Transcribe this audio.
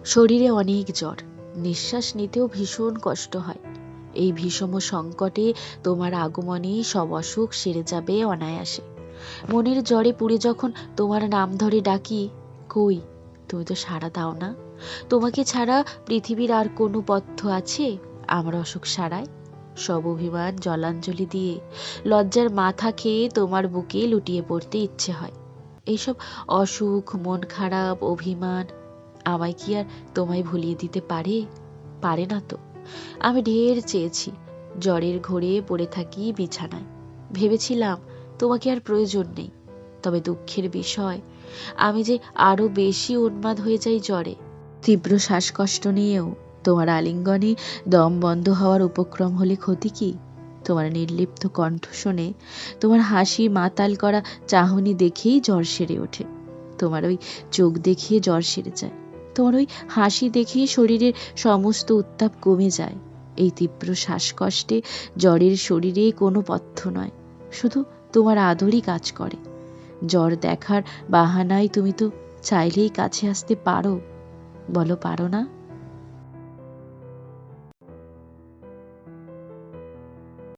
শরীরে অনেক জ্বর, নিঃশ্বাস নিতেও ভীষণ কষ্ট হয়। এই ভীষণ সংকটে তোমার আগমনে সব অসুখ সেরে যাবে অনায়াসে। মনের জ্বরে পুড়ে যখন তোমার নাম ধরে ডাকি, কই তুমি তো সাড়া দাও না। তোমাকে ছাড়া পৃথিবীর আর কোনো পথ্য আছে আমার অসুখ সারায়? সব অভিমান জলাঞ্জলি দিয়ে লজ্জার মাথা খেয়ে তোমার বুকে লুটিয়ে পড়তে ইচ্ছে হয়। এইসব অসুখ, মন খারাপ, অভিমান আমায় কি আর তোমায় ভুলিয়ে দিতে পারে? পারে না তো। আমি ঢের চেয়েছি, জ্বরের ঘোরে পড়ে থাকি বিছানায়। ভেবেছিলাম তোমাকে আর প্রয়োজন নেই। তবে দুঃখের বিষয়, আমি যে আরো বেশি উন্মাদ হয়ে যাই জ্বরে। তীব্র শ্বাসকষ্ট নিয়েও তোমার আলিঙ্গনে দম বন্ধ হওয়ার উপক্রম হলে ক্ষতি কি? তোমার নির্লিপ্ত কণ্ঠ শুনে, তোমার হাসি মাতাল করা চাহনি দেখেই জ্বর সেরে ওঠে। তোমার ওই চোখ দেখিয়ে জ্বর সেরে যায়। তোমার ওই হাসি দেখেই শরীরের সমস্ত উত্তাপ কমে যায়। এই তীব্র শ্বাসকষ্টে জ্বরের শরীরে কোনো পথ্য নয়, শুধু তোমার আদরই কাজ করে। জ্বর দেখার বাহানায় তুমি তো চাইলেই কাছে আসতে পারো, বলো পারো না?